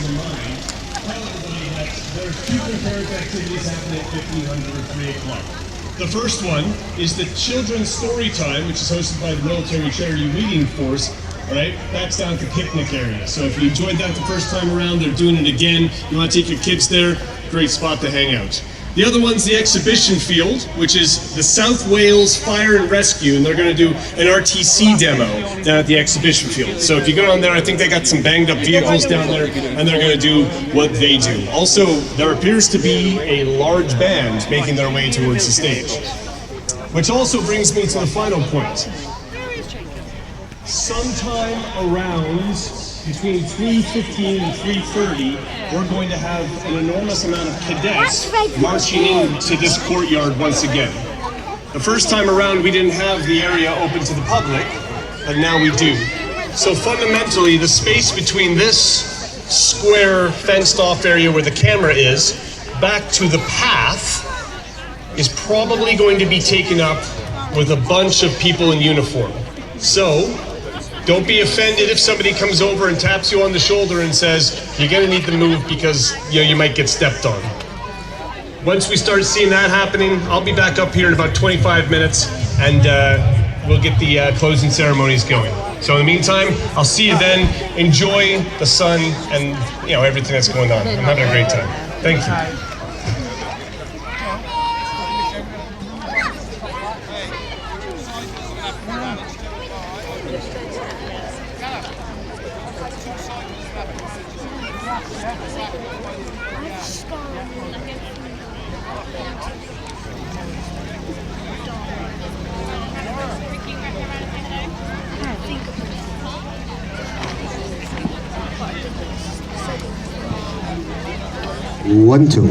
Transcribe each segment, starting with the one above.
in mind, tell everybody that there are two concurrent activities happening at 1500 or 3 o'clock. The first one is the Children's Story Time, which is hosted by the Military Charity Reading Force. Right, that's down at the picnic area. So if you enjoyed that the first time around, they're doing it again. You want to take your kids there, great spot to hang out. The other one's the exhibition field, which is the South Wales Fire and Rescue, and they're going to do an RTC demo down at the exhibition field. So if you go down there, I think they got some banged up vehicles down there, and they're going to do what they do. Also, there appears to be a large band making their way towards the stage. Which also brings me to the final point. Sometime around between 3:15 and 3:30, we're going to have an enormous amount of cadets marching into this courtyard once again. The first time around, we didn't have the area open to the public, but now we do. So fundamentally, the space between this square fenced-off area where the camera is, back to the path, is probably going to be taken up with a bunch of people in uniform. So, don't be offended if somebody comes over and taps you on the shoulder and says, you're gonna need to move because you might get stepped on. Once we start seeing that happening, I'll be back up here in about 25 minutes and we'll get the closing ceremonies going. So in the meantime, I'll see you then. Enjoy the sun and everything that's going on. I'm having a great time. Thank you. 1, 2.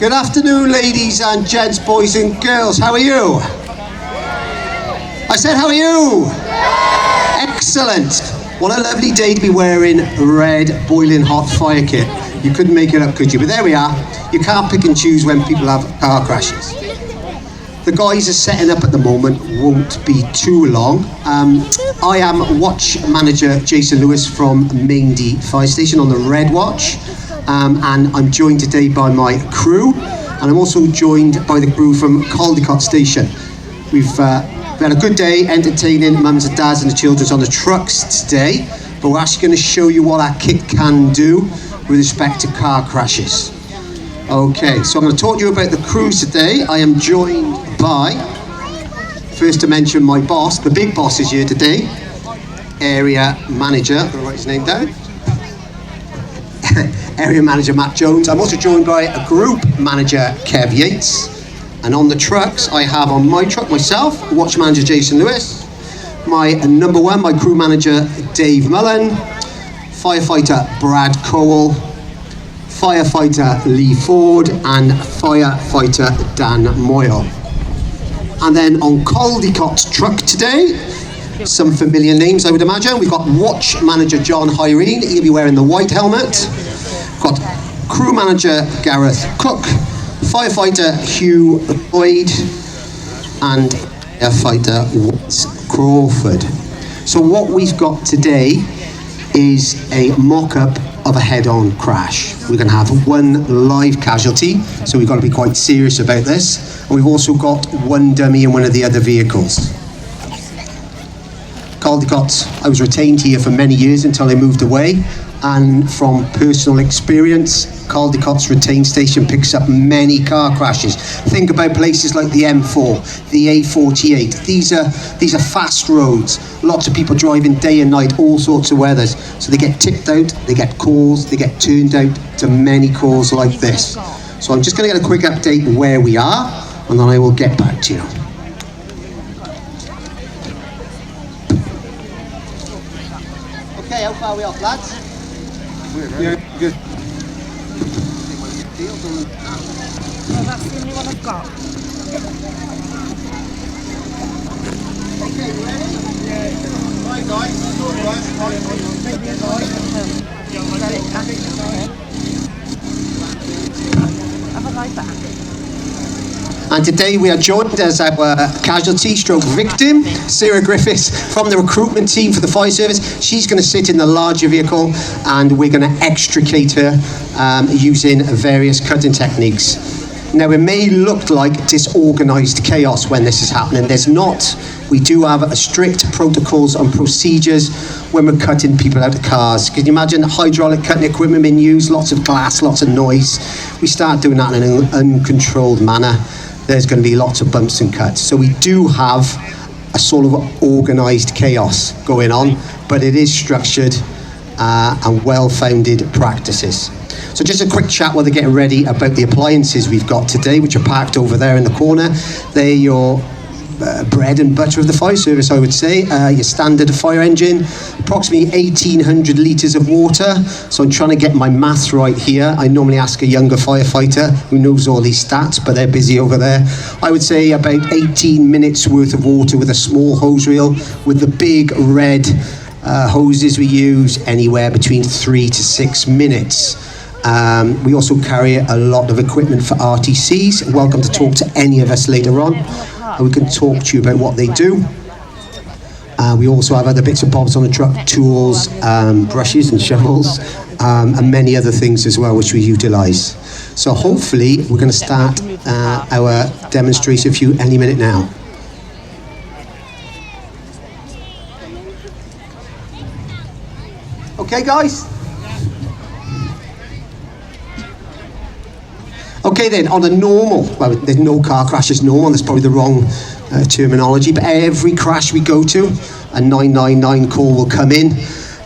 Good afternoon, ladies and gents, boys and girls. How are you? I said, how are you? Excellent. What a lovely day to be wearing red, boiling hot fire kit. You couldn't make it up, could you? But there we are. You can't pick and choose when people have car crashes. The guys are setting up at the moment, won't be too long. I am Watch Manager Jason Lewis from Maindy Fire Station on the Red Watch. And I'm joined today by my crew. And I'm also joined by the crew from Caldicot Station. We've had a good day entertaining mums and dads and the children on the trucks today. But we're actually going to show you what our kit can do with respect to car crashes. Okay, so I'm going to talk to you about the crews today. I am joined by, first to mention my boss, the big boss is here today, Area Manager, I'm going to write his name down, Area Manager Matt Jones. I'm also joined by a Group Manager, Kev Yates, and on the trucks I have on my truck myself, Watch Manager Jason Lewis, my number one, my Crew Manager Dave Mullen, Firefighter Brad Cole, Firefighter Lee Ford and Firefighter Dan Moyle. And then on Caldicot's truck today, some familiar names I would imagine. We've got Watch Manager John Hyrene, he'll be wearing the white helmet. We've got Crew Manager Gareth Cook, Firefighter Hugh Boyd and Firefighter Watts Crawford. So what we've got today is a mock-up of a head-on crash. We're going to have one live casualty, so we've got to be quite serious about this. And we've also got one dummy in one of the other vehicles. Caldicot, I was retained here for many years until I moved away, and from personal experience, Caldicot's retained station picks up many car crashes. Think about places like the M4, the A48. These are fast roads. Lots of people driving day and night, all sorts of weathers. So they get tipped out, they get calls, they get turned out to many calls like this. So I'm just going to get a quick update where we are, and then I will get back to you. Okay, how far are we off, lads? Yeah, good. Well, that's the only one I've got. Okay, you ready? Yeah. Right, guys. Have a lie back. And today we are joined as our casualty stroke victim, Sarah Griffiths from the recruitment team for the fire service. She's going to sit in the larger vehicle and we're going to extricate her using various cutting techniques. Now, it may look like disorganized chaos when this is happening. There's not. We do have a strict protocols and procedures when we're cutting people out of cars. Can you imagine hydraulic cutting equipment being used? Lots of glass, lots of noise. We start doing that in an uncontrolled manner. There's going to be lots of bumps and cuts. So we do have a sort of organized chaos going on, but it is structured and well-founded practices. So just a quick chat while they're getting ready about the appliances we've got today, which are parked over there in the corner. They're your bread and butter of the fire service, I would say. Your standard fire engine, approximately 1,800 litres of water. So I'm trying to get my maths right here. I normally ask a younger firefighter who knows all these stats, but they're busy over there. I would say about 18 minutes worth of water with a small hose reel. With the big red hoses we use, anywhere between 3 to 6 minutes. We also carry a lot of equipment for RTCs. Welcome to talk to any of us later on. We can talk to you about what they do. We also have other bits and bobs on the truck, tools, brushes and shovels, and many other things as well, which we utilise. So hopefully we're going to start our demonstration for you any minute now. Okay, guys? Okay then, on a normal, well, there's no car crashes normal, that's probably the wrong terminology, but every crash we go to, a 999 call will come in,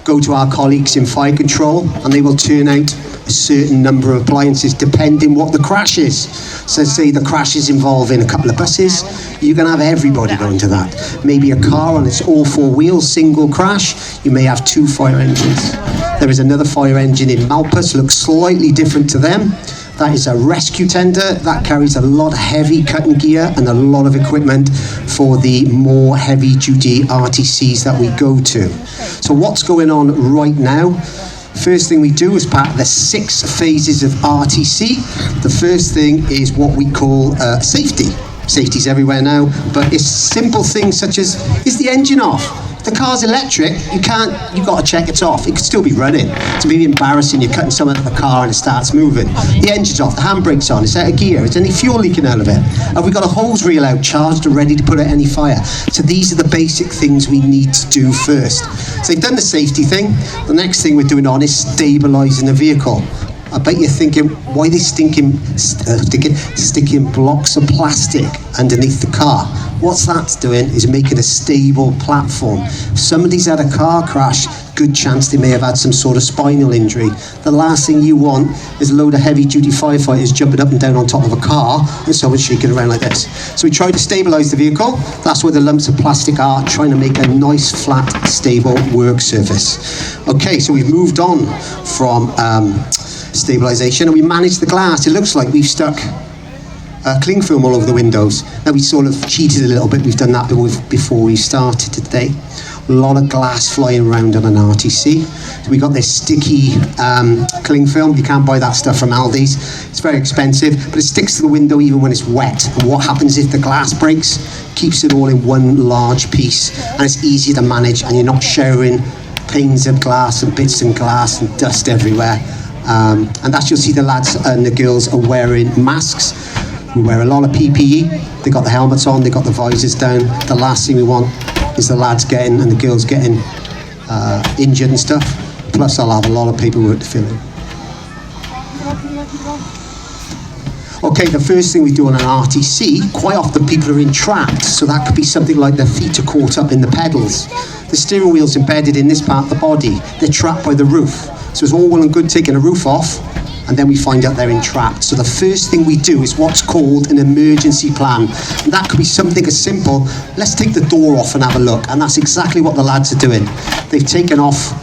go to our colleagues in fire control, and they will turn out a certain number of appliances depending what the crash is. So say the crash is involving a couple of buses, you're going to have everybody going to that. Maybe a car on its all four wheels, single crash, you may have 2 fire engines. There is another fire engine in Malpas, looks slightly different to them. That is a rescue tender. That carries a lot of heavy cutting gear and a lot of equipment for the more heavy duty RTCs that we go to. So what's going on right now? First thing we do is part of the 6 phases of RTC. The first thing is what we call safety. Safety's everywhere now, but it's simple things such as, is the engine off? If the car's electric, you've got to check it's off. It could still be running. It's maybe embarrassing, you're cutting someone out of the car and it starts moving. The engine's off, the handbrake's on, it's out of gear, is there any fuel leaking out of it? Have we got a hose reel out, charged and ready to put out any fire? So these are the basic things we need to do first. So they've done the safety thing. The next thing we're doing on is stabilising the vehicle. I bet you're thinking, why are they sticking blocks of plastic underneath the car? What's that doing is making a stable platform. If somebody's had a car crash, good chance they may have had some sort of spinal injury. The last thing you want is a load of heavy-duty firefighters jumping up and down on top of a car and someone shaking around like this. So we try to stabilise the vehicle. That's where the lumps of plastic are, trying to make a nice, flat, stable work surface. Okay, so we've moved on from stabilisation and we manage the glass. It looks like we've stuck cling film all over the windows. Now we sort of cheated a little bit. We've done that before we started today. A lot of glass flying around on an RTC. So we got this sticky cling film. You can't buy that stuff from Aldi's. It's very expensive, but it sticks to the window even when it's wet. And what happens if the glass breaks? Keeps it all in one large piece, and it's easier to manage, and you're not showering panes of glass and bits of glass and dust everywhere. And that's, you'll see the lads and the girls are wearing masks. We wear a lot of PPE. They got the helmets on, they got the visors down. The last thing we want is the lads getting and the girls getting injured and stuff. Plus I'll have a lot of paperwork to fill in. Okay, the first thing we do on an RTC, quite often people are entrapped. So that could be something like their feet are caught up in the pedals. The steering wheel's embedded in this part of the body. They're trapped by the roof. So it's all well and good taking a roof off, and then we find out they're entrapped. So the first thing we do is what's called an emergency plan. And that could be something as simple, let's take the door off and have a look. And that's exactly what the lads are doing. They've taken off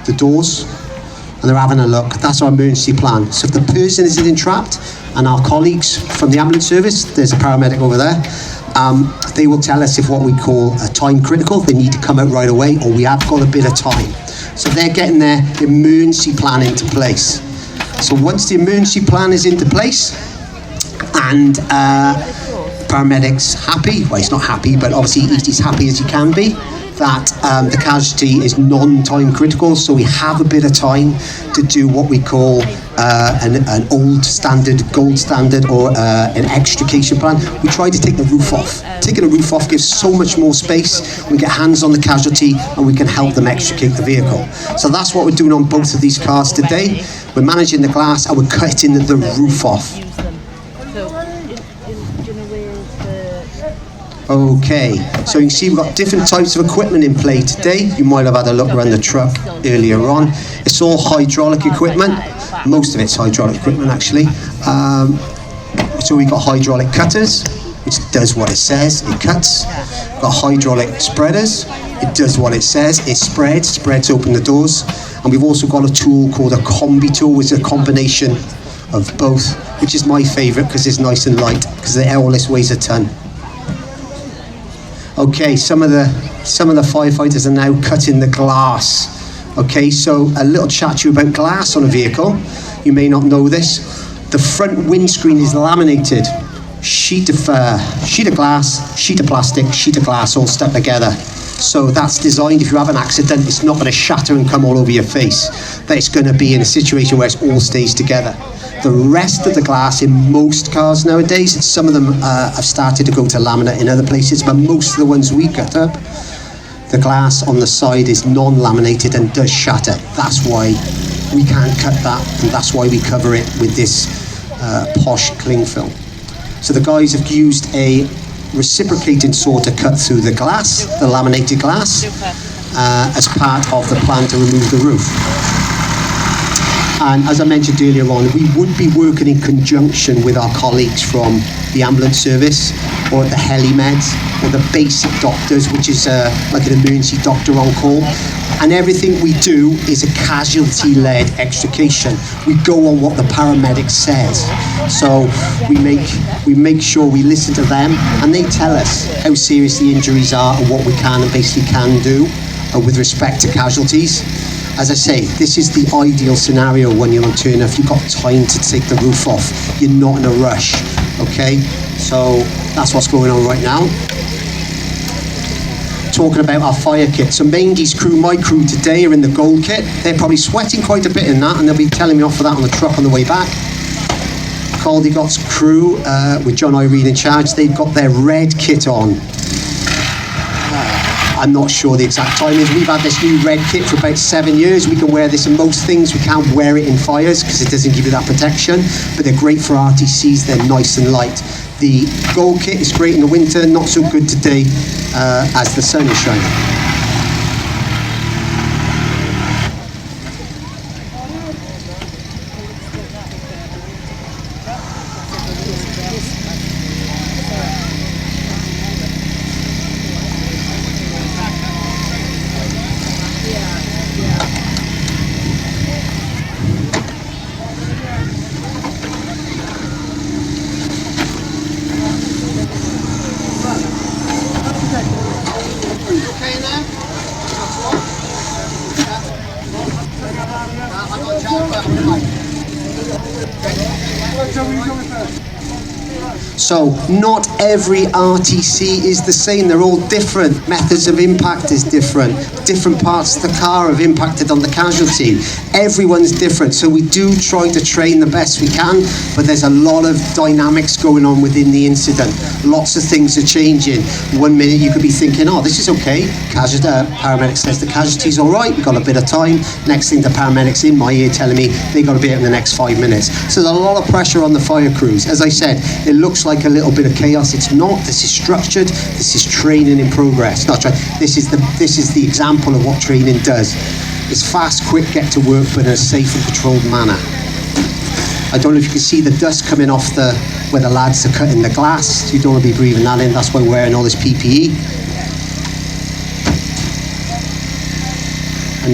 the doors and they're having a look. That's our emergency plan. So if the person is entrapped, and our colleagues from the ambulance service, there's a paramedic over there, they will tell us if what we call a time critical, they need to come out right away, or we have got a bit of time. So they're getting their emergency plan into place. So once the emergency plan is into place, and paramedics happy, well he's not happy, but obviously he's as happy as he can be, that the casualty is non-time critical, so we have a bit of time to do what we call an old standard, gold standard, or an extrication plan. We try to take the roof off. Taking the roof off gives so much more space. We get hands on the casualty and we can help them extricate the vehicle. So that's what we're doing on both of these cars today. We're managing the glass and we're cutting the roof off. Okay, so you can see we've got different types of equipment in play today. You might have had a look around the truck earlier on. It's all hydraulic equipment. Most of it's hydraulic equipment actually. So we've got hydraulic cutters, which does what it says, it cuts. We've got hydraulic spreaders, it does what it says, it spreads open the doors. And we've also got a tool called a combi tool, which is a combination of both, which is my favourite because it's nice and light, because the airless weighs a ton. Okay, some of the firefighters are now cutting the glass. Okay, so a little chat to you about glass on a vehicle. You may not know this. The front windscreen is laminated. Sheet of glass, sheet of plastic, sheet of glass, all stuck together. So that's designed, if you have an accident, it's not going to shatter and come all over your face. That it's going to be in a situation where it all stays together. The rest of the glass in most cars nowadays, some of them have started to go to laminate in other places, but most of the ones we cut up, the glass on the side is non-laminated and does shatter. That's why we can't cut that, and that's why we cover it with this posh cling film. So the guys have used a reciprocating saw to cut through the glass, the laminated glass, as part of the plan to remove the roof. And as I mentioned earlier on, we would be working in conjunction with our colleagues from the ambulance service, or the heli-meds, or the basic doctors, which is like an emergency doctor on call. And everything we do is a casualty-led extrication. We go on what the paramedic says. So we make sure we listen to them, and they tell us how serious the injuries are and what we can and basically can do with respect to casualties. As I say, this is the ideal scenario when you're on turn. If you've got time to take the roof off, you're not in a rush, okay? So that's what's going on right now. Talking about our fire kit. So Maindy's crew, my crew today, are in the gold kit. They're probably sweating quite a bit in that, and they'll be telling me off for that on the truck on the way back. Caldicot's crew, with John Irene in charge, they've got their red kit on. I'm not sure the exact timings. We've had this new red kit for about 7 years. We can wear this in most things. We can't wear it in fires because it doesn't give you that protection, but they're great for RTCs. They're nice and light. The gold kit is great in the winter, not so good today as the sun is shining. So not every RTC is the same. They're all different. Methods of impact is different. Different parts of the car have impacted on the casualty. Everyone's different. So we do try to train the best we can, but there's a lot of dynamics going on within the incident. Lots of things are changing. 1 minute you could be thinking, oh, this is okay. Paramedic says the casualty's all right. We've got a bit of time. Next thing, the paramedic's in my ear telling me they got to be out in the next 5 minutes. So there's a lot of pressure on the fire crews. As I said, it looks like a little bit of chaos. It's not. This is structured. This is training in progress. Not trying. This is the example of what training does. It's fast, quick, get to work, but in a safe and controlled manner. I don't know if you can see the dust coming off where the lads are cutting the glass. You don't want to be breathing that in. That's why we're wearing all this PPE.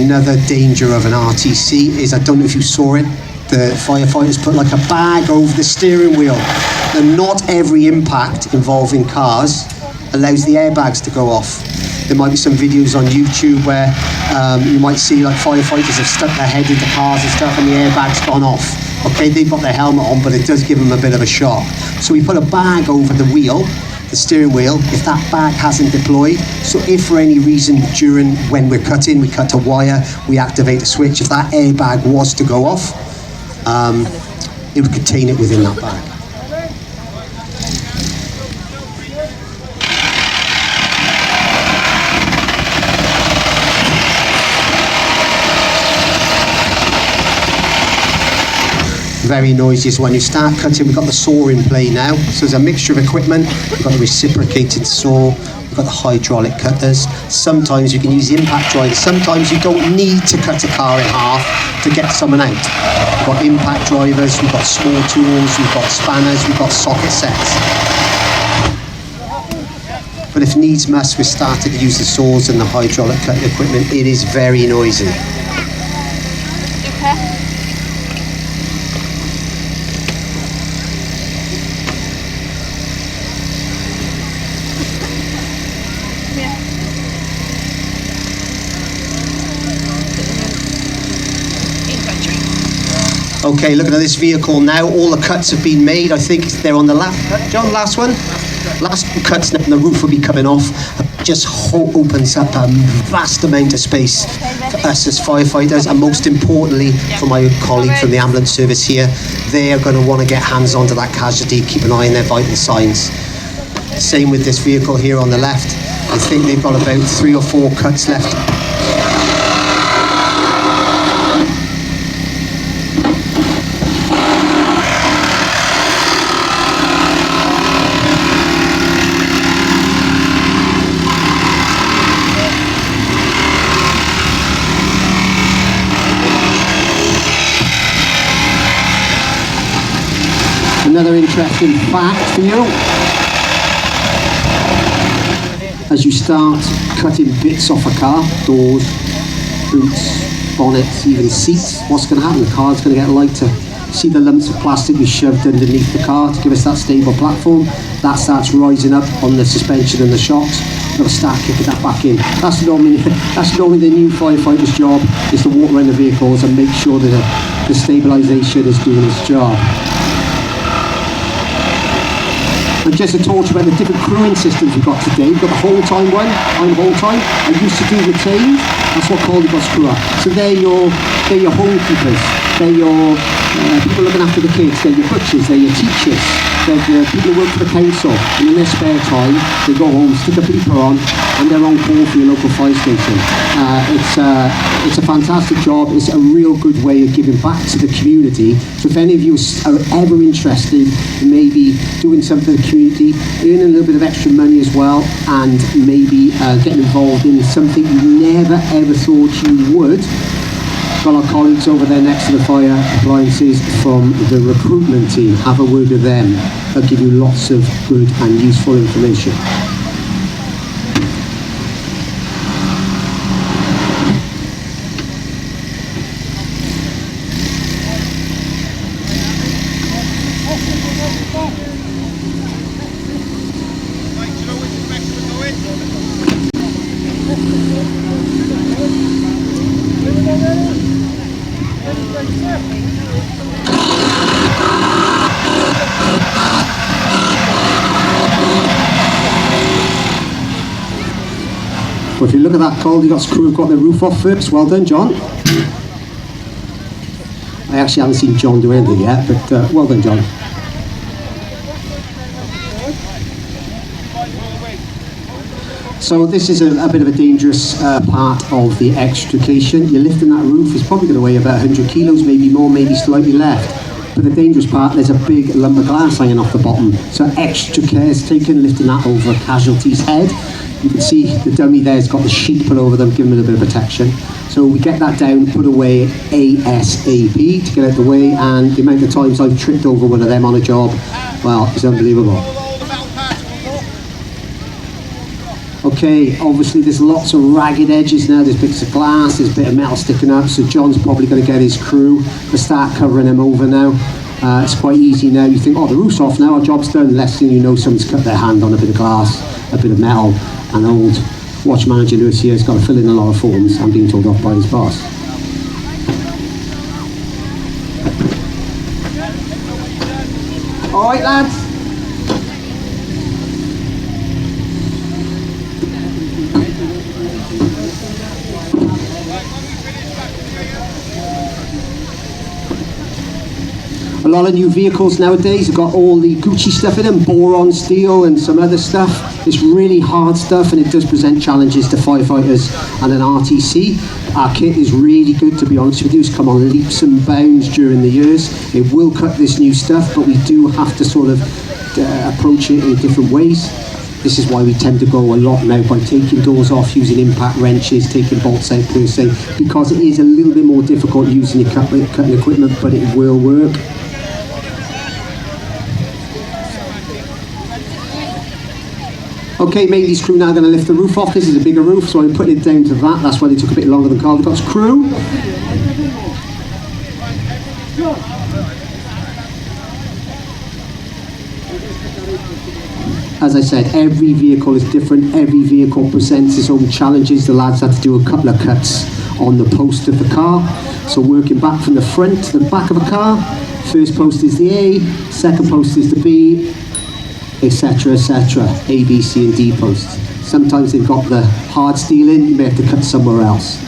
Another danger of an RTC is, I don't know if you saw it, the firefighters put like a bag over the steering wheel. And not every impact involving cars allows the airbags to go off. There might be some videos on YouTube where you might see like firefighters have stuck their head into cars and stuff and the airbag's gone off. Okay, they've got their helmet on, but it does give them a bit of a shock. So we put a bag over the wheel, the steering wheel, if that bag hasn't deployed. So if for any reason when we're cutting, we cut a wire, we activate a switch. If that airbag was to go off, it would contain it within that bag. Very noisy. So when you start cutting, we've got the saw in play now. So there's a mixture of equipment. We've got the reciprocating saw, we've got the hydraulic cutters. Sometimes you can use the impact drivers. Sometimes you don't need to cut a car in half to get someone out. We've got impact drivers, we've got small tools, we've got spanners, we've got socket sets. But if needs must, we're starting to use the saws and the hydraulic cutting equipment. It is very noisy. Okay, looking at this vehicle now, all the cuts have been made. I think they're on the last cut, John, last one? Last cuts, and the roof will be coming off. Just opens up a vast amount of space for us as firefighters, and most importantly, for my colleague from the ambulance service here. They are going to want to get hands onto that casualty, keep an eye on their vital signs. Same with this vehicle here on the left. I think they've got about 3 or 4 cuts left. Another interesting fact for you. As you start cutting bits off a car, doors, boots, bonnets, even seats, what's going to happen? The car's going to get lighter. See the lumps of plastic we shoved underneath the car to give us that stable platform? That starts rising up on the suspension and the shocks. We've got to start kicking that back in. That's normally the new firefighter's job, is to walk around the vehicles and make sure that the stabilisation is doing its job. And just to talk about the different crewing systems we've got today. We've got the whole time one, I'm whole time. I used to do retained, that's what Caldicot crew are. So they're your homekeepers, they're your people looking after the kids, they're your butchers, they're your teachers, they're the people who work for the council, and in their spare time, they go home, stick a beeper on, and they're on call for your local fire station. It's a fantastic job. It's a real good way of giving back to the community. So if any of you are ever interested in maybe doing something for the community, earning a little bit of extra money as well, and maybe getting involved in something you never ever thought you would, got our colleagues over there next to the fire appliances from the recruitment team. Have a word with them. They'll give you lots of good and useful information. Well, if you look at that, Caldicot's crew have got their roof off first. Well done, John. I actually haven't seen John do anything yet, but well done, John. So this is a bit of a dangerous part of the extrication. You're lifting that roof, it's probably going to weigh about 100 kilos, maybe more, maybe slightly left. But the dangerous part, there's a big lump of glass hanging off the bottom. So extra care is taken, lifting that over a casualty's head. You can see the dummy there's got the sheet put over them, giving them a bit of protection. So we get that down, put away ASAP to get out of the way, and the amount of times I've tripped over one of them on a job, well, it's unbelievable. Okay, obviously there's lots of ragged edges now, there's bits of glass, there's a bit of metal sticking up, so John's probably going to get his crew to start covering them over now. It's quite easy now. You think, oh, the roof's off now, our job's done. Last thing you know, someone's cut their hand on a bit of glass, a bit of metal, and old watch manager Lewis here has got to fill in a lot of forms. I'm being told off by his boss. All right, lads. A lot of new vehicles nowadays have got all the Gucci stuff in them, boron steel and some other stuff. It's really hard stuff and it does present challenges to firefighters and an RTC. Our kit is really good, to be honest with you. It's come on leaps and bounds during the years. It will cut this new stuff, but we do have to sort of approach it in different ways. This is why we tend to go a lot now by taking doors off, using impact wrenches, taking bolts out per se, because it is a little bit more difficult using your cutting equipment, but it will work. Okay, Matey's crew now going to lift the roof off. This is a bigger roof, so I'm putting it down to that. That's why they took a bit longer than Caldicot's crew. As I said, every vehicle is different. Every vehicle presents its own challenges. The lads had to do a couple of cuts on the post of the car. So working back from the front to the back of a car, first post is the A, second post is the B, etc, etc, A, B, C and D posts. Sometimes they've got the hard steel in, you may have to cut somewhere else.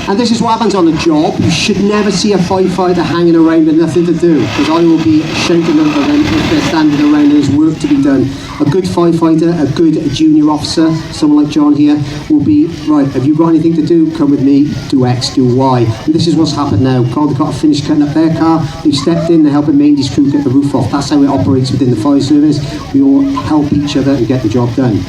And this is what happens on a job. You should never see a firefighter hanging around with nothing to do, because I will be shouting over them if they're standing around and there's work to be done. A good firefighter, a good junior officer, someone like John here, will be, right, have you got anything to do? Come with me, do X, do Y. And this is what's happened now. Caldicot have finished cutting up their car, they've stepped in, they're helping Mandy's crew get the roof off. That's how it operates within the fire service. We all help each other and get the job done.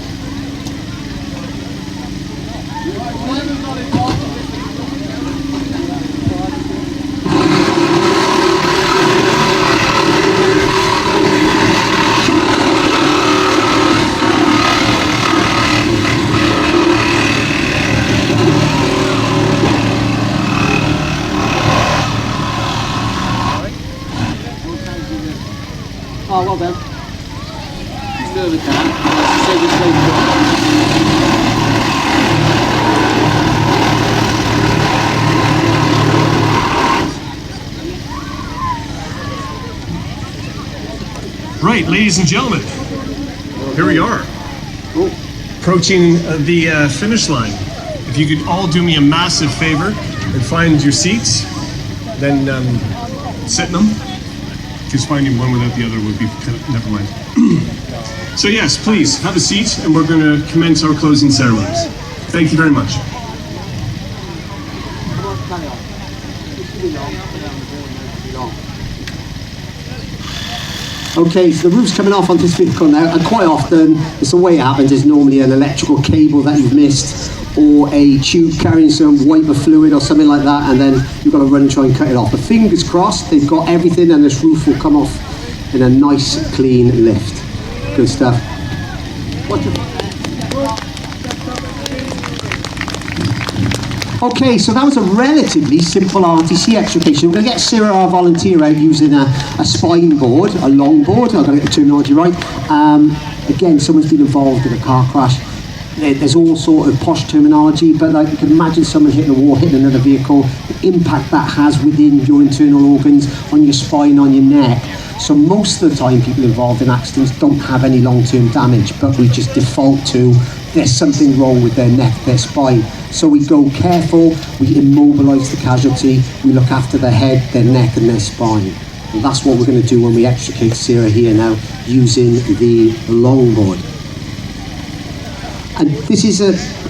Oh, well done. Still with that. Right, ladies and gentlemen, here we are, approaching the finish line. If you could all do me a massive favor and find your seats, then sit in them. Because finding one without the other would be, never mind. So yes, please, have a seat, and we're going to commence our closing ceremonies. Thank you very much. Okay, so the roof's coming off on this vehicle now, and quite often, it's the way it happens, is normally an electrical cable that you've missed, or a tube carrying some wiper fluid or something like that, and then you've got to run and try and cut it off. But fingers crossed, they've got everything, and this roof will come off in a nice, clean lift. Good stuff. Okay, so that was a relatively simple RTC extrication. We're going to get Sarah, our volunteer, out using a spine board, a long board. I've got to get the terminology right. Again, someone's been involved in a car crash. There's all sort of posh terminology, but like you can imagine someone hitting a wall, hitting another vehicle, the impact that has within your internal organs, on your spine, on your neck. So most of the time people involved in accidents don't have any long-term damage, but we just default to there's something wrong with their neck, their spine. So we go careful, we immobilise the casualty, we look after their head, their neck and their spine. And that's what we're going to do when we extricate Sarah here now, using the longboard. And this is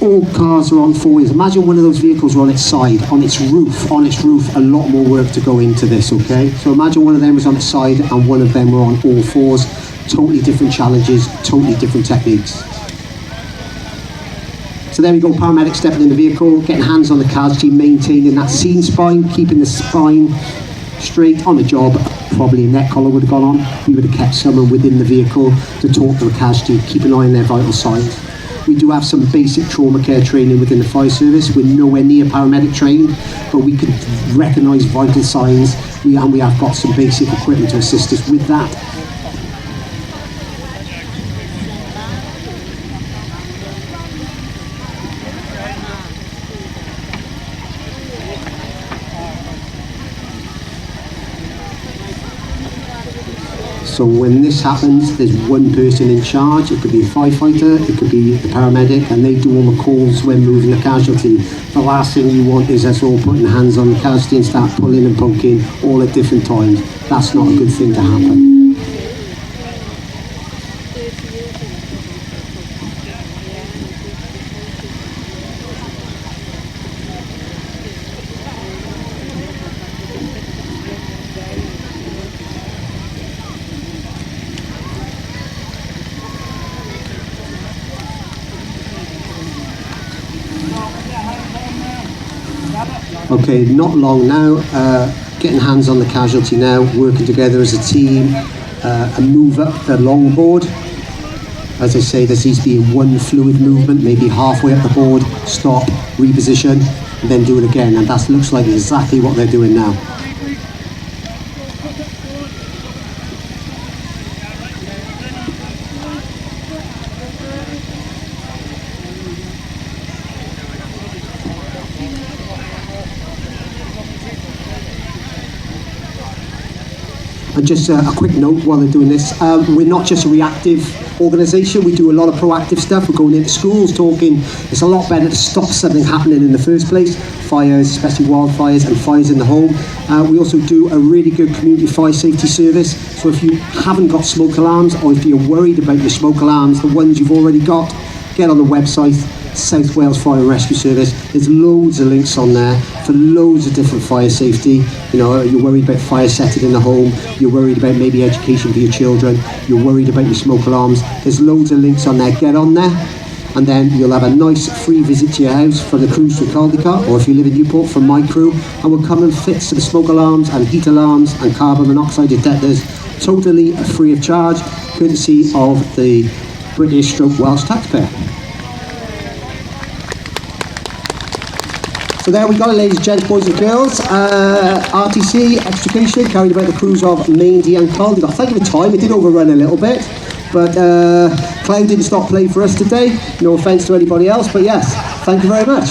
all cars are on four wheels. Imagine one of those vehicles are on its side, on its roof, a lot more work to go into this, okay? So imagine one of them was on its side and one of them were on all fours. Totally different challenges, totally different techniques. So there we go, paramedics stepping in the vehicle, getting hands on the casualty, maintaining that scene spine, keeping the spine straight on the job, probably a neck collar would have gone on. We would have kept someone within the vehicle to talk to the casualty, keep an eye on their vital signs. We do have some basic trauma care training within the fire service. We're nowhere near paramedic trained, but we can recognise vital signs, and we have got some basic equipment to assist us with that. So when this happens, there's one person in charge. It could be a firefighter, it could be the paramedic, and they do all the calls when moving the casualty. The last thing you want is us all putting hands on the casualty and start pulling and poking all at different times. That's not a good thing to happen. Okay, not long now, getting hands on the casualty now, working together as a team, and move up the longboard. As I say, there needs to be one fluid movement, maybe halfway up the board, stop, reposition, and then do it again, and that looks like exactly what they're doing now. And just a quick note while they're doing this, we're not just a reactive organisation, we do a lot of proactive stuff. We're going into schools talking, it's a lot better to stop something happening in the first place, fires, especially wildfires and fires in the home. We also do a really good community fire safety service, so if you haven't got smoke alarms, or if you're worried about your smoke alarms, the ones you've already got, get on the website, South Wales Fire and Rescue Service. There's loads of links on there for loads of different fire safety. You know, you're worried about fire setting in the home, you're worried about maybe education for your children, you're worried about your smoke alarms. There's loads of links on there. Get on there, and then you'll have a nice free visit to your house from the crews from Caldicot, or if you live in Newport, from my crew, and we'll come and fix some smoke alarms and heat alarms and carbon monoxide detectors, totally free of charge, courtesy of the British/Welsh taxpayer. So there we go, ladies, gents, boys and girls. RTC, extrication, carried about the crews of Maindy and Caldicot. Thank you for time, it did overrun a little bit, but Cloud didn't stop playing for us today. No offence to anybody else, but yes, thank you very much.